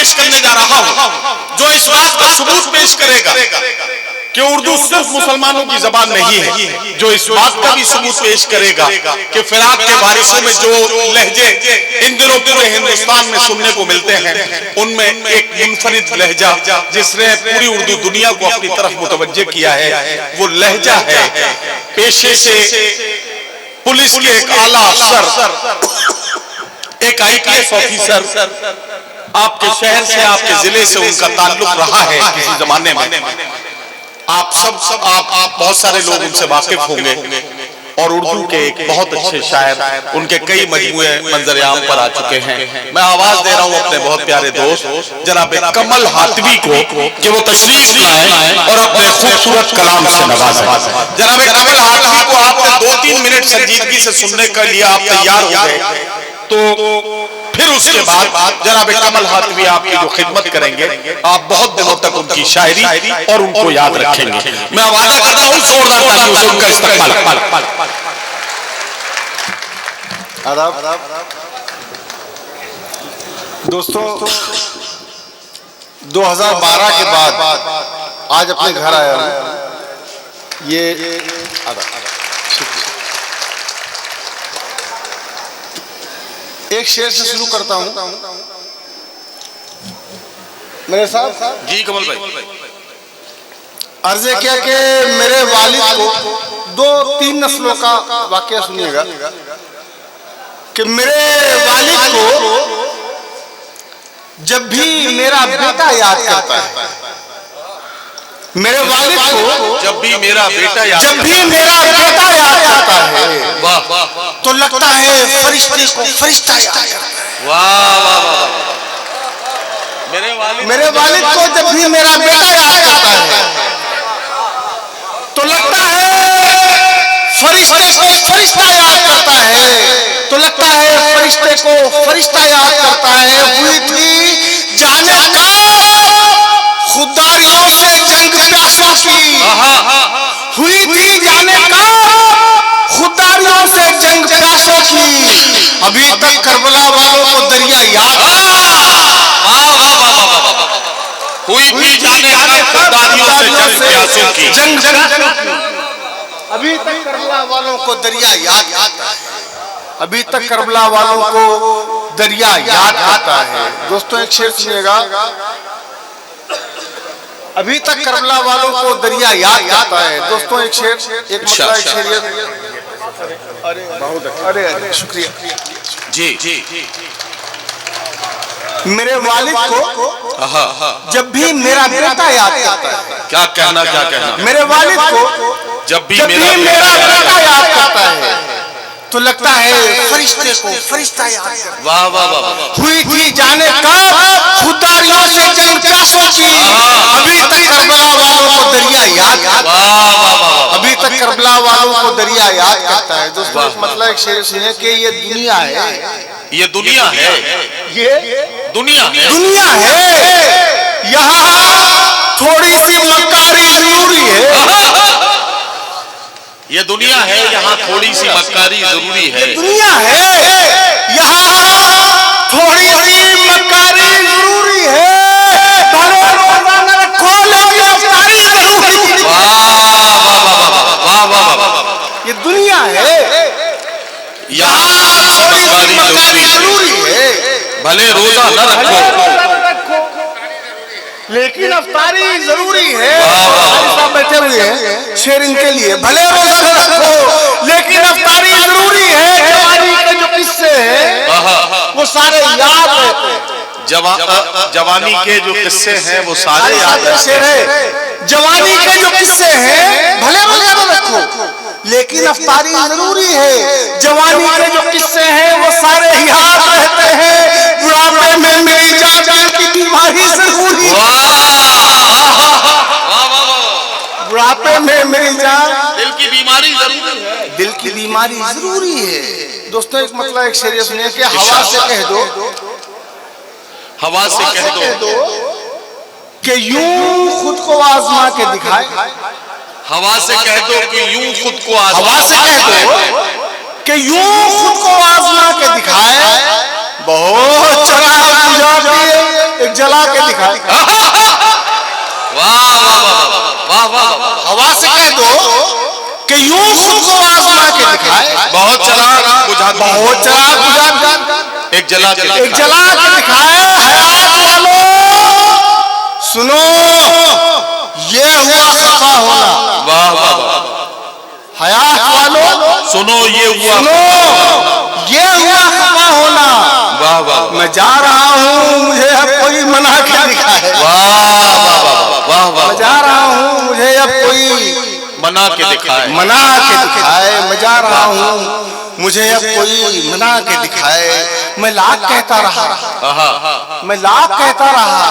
पेश करने जा रहा हूं जो इस बात का सबूत पेश करेगा कि उर्दू सिर्फ मुसलमानों की जबान नहीं है, जो इस बात का भी सबूत पेश करेगा कि फिराक के बारिशों में जो लहजे इन दिनों पूरे हिंदुस्तान में सुनने को मिलते हैं, उनमें एक मुनफरिद लहजा जिसने पूरी उर्दू दुनिया को अपनी तरफ मुतवज्जे किया है, वो लहजा है पेशे से पुलिस के एक आला अफसर, एक IPS ऑफिसर, आपके शहर से, आपके जिले से उनका ताल्लुक रहा है किसी जमाने में। आप बहुत सारे लोग उनसे वाकिफ होंगे और उर्दू के एक बहुत अच्छे शायर, उनके कई मजमूए मंजर-ए-आम पर आ चुके हैं। मैं आवाज दे रहा हूं अपने बहुत प्यारे दोस्त जनाब कमल हातवी को कि वो तशरीफ लाएं और अपने खूबसूरत कलाम से नवाजें। जनाब कमल हातवी को आपने 2-3 मिनट संजीदगी से सुनने के लिए आप तैयार हो गए, तो फिर उसके बाद जनाब कमल हातवी आपकी जो खिदमत करेंगे, आप बहुत दिनों तक उनकी शायरी और उनको याद रखेंगे। मैं वादा करता हूं जोरदार तालियों से उनका इस्तेमाल। दोस्तों, 2012 के बाद आज अपने घर आया हूं। ये एक शेर से शुरू करता हूं। मेरे साथ जी कमल भाई, अर्ज़े किया कि मेरे वालिद को 2-3 नस्लों का वाकया सुनिएगा कि मेरे वालिद को जब भी मेरा बेटा याद करता है, मेरे वालिद को जब भी मेरा बेटा याद करता है, तो लगता है फरिश्ते को फरिश्ता याद करता है। वाह वाह वाह। मेरे वालिद को जब भी मेरा बेटा याद करता है, तो लगता है फरिश्ते को फरिश्ता याद करता है, तो लगता है फरिश्ते को फरिश्ता याद करता है। हुई थी जाने का खुदारियों से जंग प्यासों की, हुई थी जाने का खुदारियों से जंग प्यासों की, अभी तक करबला वालों को दरिया याद, हुई थी जाने का खुदारियों से जंग प्यासों की, अभी तक करबला वालों को दरिया याद आता है, अभी तक करबला वालों को दरिया याद आता है। दोस्तों एक शेर सुनिएगा, अभी तक करबला वालों को दरिया याद आता है। दोस्तों एक शेर, एक मतलब एक शेर, अरे शुक्रिया जी। मेरे वालिद को जब भी मेरा बेटा याद करता है, क्या कहना, मेरे वालिद को जब भी मेरा बेटा याद करता है, तो लगता है फरिश्ते को फरिश्ता याद करता है। वाह वाह वाह। हुई थी जाने का खुदारियों से जंग प्यासों की, अभी तक करबला वालों को दरिया याद, अभी तक करबला वालों को दरिया याद करता है। दोस्तों मतलब एक शेर सुनिए कि ये दुनिया है, ये दुनिया है, ये दुनिया है, दुनिया है, यहाँ थोड़ी सी मक्कारी जरूरी है, ये दुनिया है, यहाँ थोड़ी सी मक्कारी जरूरी है। दुनिया है, यहाँ थोड़ी सी मक्कारी जरूरी है, भले रोजाना रखो लेकिन अफ्तारी जरूरी है। वाह वाह वाह। ये दुनिया है, यहाँ थोड़ी सी मक्कारी जरूरी है, भले रोजा न रखो लेकिन अफ्तारी जरूरी है। साहब बैठे हुए हैं, शेर इनके लिए, भले रोजा न रखो लेकिन अफ्तारी जरूरी है। जवानी के जो किस्से हैं वो सारे याद रहते हैं, जवानी के जो किस्से हैं वो सारे याद रहते हैं। जवानी के जो किस्से हैं भले रोजा न रखो लेकिन अफ्तारी जरूरी है। जवानी के जो किस्से हैं वो सारे याद रहते हैं। बुढ़ापे में मेरी जान की बीमारी जरूरी है, बुढ़ापे में मेरी जान दिल की बीमारी जरूरी है, दिल की बीमारी जरूरी है। दोस्तों एक मतलब एक शेर सुनिए कि हवा से कह दो, हवा से कह दो कि यूं खुद को आजमा के दिखाए, हवा से कह दो कि यूं खुद को हवा से कह दो कि यूं खुद को आजमा के दिखाए। बहुत चला एक जला दिखाए। वाह वाह वाह वाह वाह। हवा से कह दो कि यूं खुद को आजमा के दिखाए। बहुत चला बुझा, बहुत चला बुझा, एक जला के एक जला के दिखाए। हयात वालों सुनो, ये हुआ खफा होना। वाह वाह वाह। हयात वालों सुनो, ये हुआ, सुनो, ये हुआ खफा होना। वाह वाह। मैं जा रहा हूँ, मुझे अब कोई मना के दिखाए। वाह वाह वाह वाह। मैं जा रहा हूँ, मुझे अब कोई मना के दिखाए, मना के दिखाए। मैं जा रहा हूँ, मुझे अब कोई मना के दिखाए। मैं लाख कहता रहा, मैं लाख कहता रहा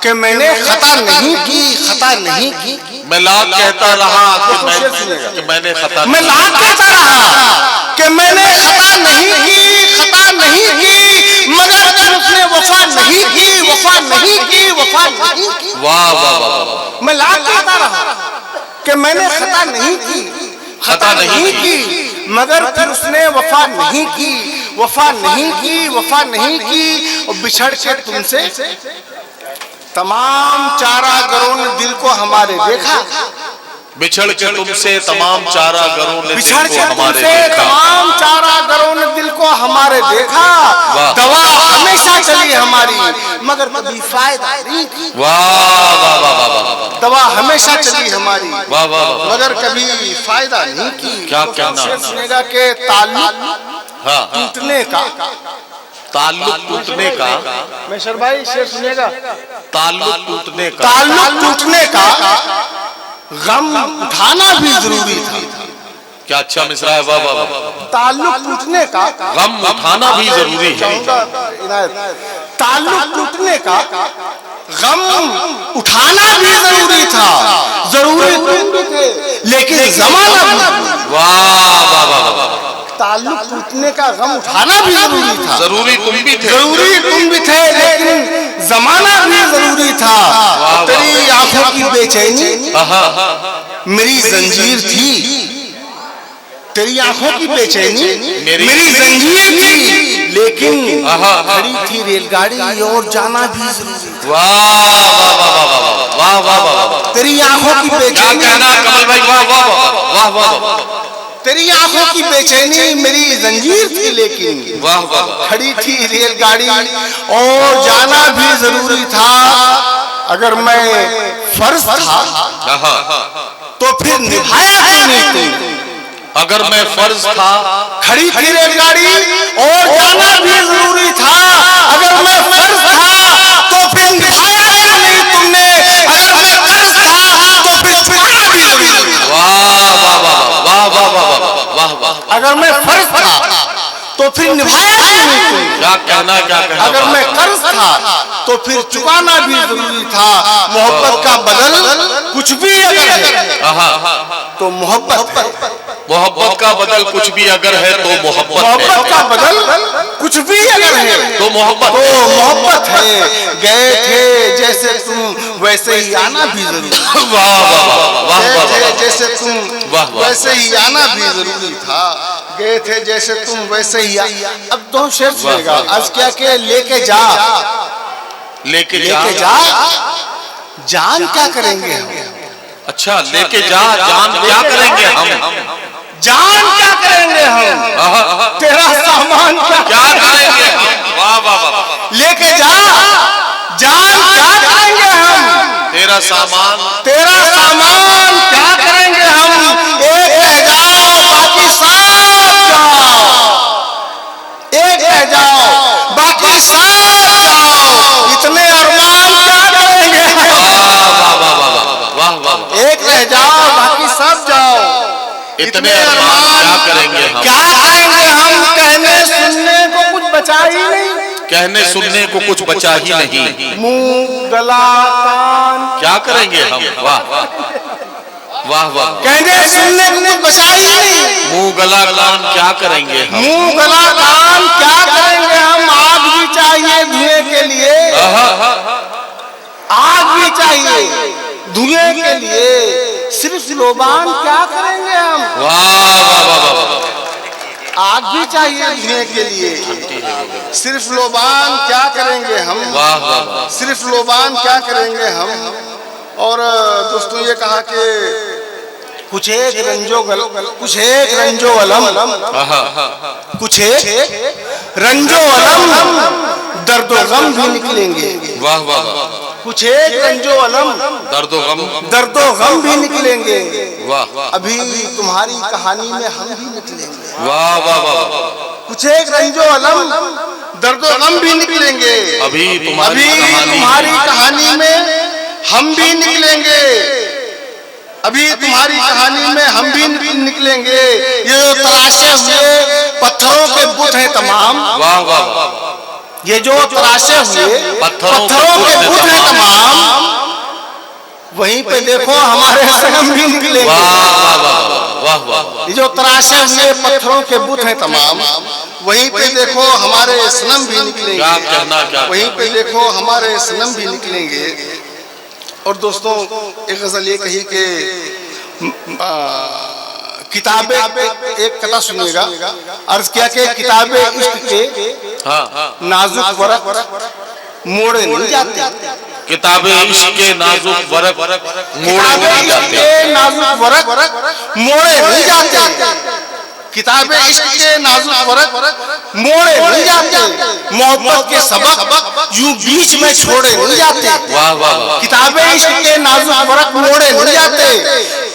कि मैंने खता नहीं की, खता नहीं की। मैं लाख कहता रहा कि मैंने खता, मैं लाख कहता रहा कि मैंने खता नहीं की, खता नहीं की, मगर फिर उसने वफा नहीं की, वफा नहीं की, वफा नहीं की। वाह वाह वाह। मैं लाख कहता रहा कि मैंने खता नहीं की, खता नहीं की, मगर फिर उसने वफा नहीं की, वफा नहीं की, वफा नहीं की। और बिछड़ के तुमसे तमाम चारागरों ने दिल को हमारे देखा। बिछड़ के तुमसे तमाम चारागरों ने बिछड़ के हमारे तुमसे देखा। तमाम चारागरों ने दिल को हमारे देखा। दवा हमेशा चली हमारी, मगर कभी फायदा नहीं की। वाह वाह वाह वाह। दवा हमेशा चली हमारी, वाह वाह, मगर कभी फायदा नहीं की। क्या कहना। शेर सुनेगा के ताल्लुक टूटने का, ताल्लुक टूटने का, मेशर भाई शेर सुनेगा, ताल्लुक टूटने का, ताल्लुक टूटने का गम उठाना भी जरूरी था। क्या अच्छा मिसरा है। वाह वाह। ताल्लुक टूटने का गम उठाना भी जरूरी है। ताल्लुक टूटने का गम उठाना भी जरूरी था। जरूरी तुम भी थे, लेकिन जमाना भी। वाह वाह वाह। ताल्लुक टूटने का गम उठाना भी जरूरी था। जरूरी तुम भी थे, जरूरी तुम भी थे, लेकिन जमाना भी जरूरी था। तेरी आंखों की बेचैनी मेरी जंजीर थी, तेरी आंखों की बेचैनी मेरी जंजीर थी, लेकिन खड़ी थी रेलगाड़ी और जाना भी जरूरी था। वाह वाह वाह वाह वाह वाह। तेरी आंखों की बेचैनी, कहना कमल भाई। वाह वाह वाह वाह। तेरी आंखों की बेचैनी मेरी जंजीर थी, लेकिन वाह वाह। खड़ी थी रेलगाड़ी और जाना भी जरूरी था। अगर मैं फर्ज था तो फिर निभाया क्यों नहीं तुमने। अगर मैं फर्ज था, खड़ी थी रेलगाड़ी और जाना भी जरूरी था। अगर मैं फर्ज था तो फिर निभाया क्यों नहीं तुमने। अगर मैं फर्ज था तो फिर छुपाना भी जरूरी था। वाह वाह वाह वाह वाह वाह वाह। अगर मैं फर्ज था तो फिर निभाया क्यों नहीं तुमने। क्या कहना, क्या कहना। अगर मैं कर्ज था तो फिर चुकाना भी जरूरी था। मोहब्बत का बदल कुछ भी अगर है तो मोहब्बत है। मोहब्बत का बदल कुछ भी अगर है तो मोहब्बत है। मोहब्बत का बदल कुछ भी अगर है तो मोहब्बत, तो मोहब्बत है। गए थे जैसे तुम वैसे ही आना भी जरूरी था। वाह वाह वाह वाह। जैसे तुम वैसे ही आना भी जरूरी था। गए थे जैसे तुम वैसे ही। अब दो शेर सुनेगा। आज क्या के लेके जा, लेके जा, जान क्या करेंगे हम। अच्छा, लेके जा, जान क्या करेंगे हम। जान क्या करेंगे हम, तेरा सामान क्या करेंगे हम। वाह वाह वाह। लेके जा, जान क्या करेंगे हम, तेरा सामान क्या करेंगे हम। एक रह जाओ बाकी सब जाओ, एक रह जाओ बाकी सब जाओ। इतने अरमान क्या करेंगे हम। वाह वाह। एक रह जाओ बाकी सब जाओ। इतने अरमान क्या करेंगे हम। क्या करेंगे हम। कहने सुनने को कुछ बचा ही नहीं, कहने सुनने को कुछ बचा ही नहीं। मुंह गला कान क्या करेंगे हम। वाह वाह वाह। कहने सुनने को कुछ बचा ही नहीं। मुंह गला कान क्या करेंगे हम। मुंह गला कान क्या करेंगे हम। आग भी चाहिए धुएं के लिए, आग भी चाहिए धुएं के लिए। सिर्फ लोबान क्या करेंगे हम। वाह वाह वाह। आग भी चाहिए धुएं के लिए। सिर्फ लोबान क्या करेंगे हम, वाह वाह वाह, सिर्फ लोबान क्या करेंगे हम। और दोस्तों ये कहा कि कुछ एक रंजो अलम, कुछ एक रंजो अलम, कुछ एक रंजो अलम, दर्दो गम भी निकलेंगे। वाह वाह वाह, कुछ एक रंजो अलम, दर्दो गम भी निकलेंगे। वाह, अभी तुम्हारी कहानी में हम भी निकलेंगे। वाह वाह वाह, कुछ एक रंजो अलम, दर्दो गम भी निकलेंगे। अभी तुम्हारी कहानी में हम भी निकलेंगे। अभी तुम्हारी कहानी में हम भी निकलेंगे। ये जो तराशे हुए पत्थरों के बुत हैं तमाम, वाह वाह वाह, ये जो तराशे हुए पत्थरों के बुत हैं तमाम, वहीं पे देखो हमारे सनम भी निकलेंगे। वाह वाह वाह वाह, ये जो तराशे हुए पत्थरों के बुत हैं तमाम, वहीं पे देखो हमारे सनम भी निकलेंगे। क्या कहना, क्या वहीं पे देखो हमारे सनम भी निकलेंगे। और दोस्तों एक गजल ये कही कि किताबें, एक कथा सुनिएगा, अर्ज किया कि किताबें इश्क के नाजुक वरक मोड़े नहीं जाते। किताबें इश्क के नाजुक वरक मोड़े नहीं जाते। नाजुक वरक मोड़े नहीं जाते। किताबें इश्क के नाजुक वरक मोड़े नहीं जाते। मोहब्बत के सबक यूं बीच में छोड़े नहीं जाते। वाह वाह वाह, किताबें इश्क के नाजुक वरक मोड़े नहीं जाते।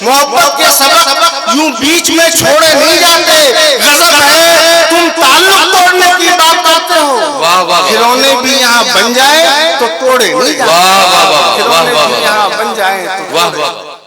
मोहब्बत के सबक यूं बीच में छोड़े नहीं जाते। गजब है तुम ताल्लुक तोड़ने की बात करते हो। वाह वाह, खिलौने भी यहाँ बन जाए तो तोड़े नहीं जाते। वाह वाह वाह, खिलौने भी यहाँ बन जाए तो वाह वाह।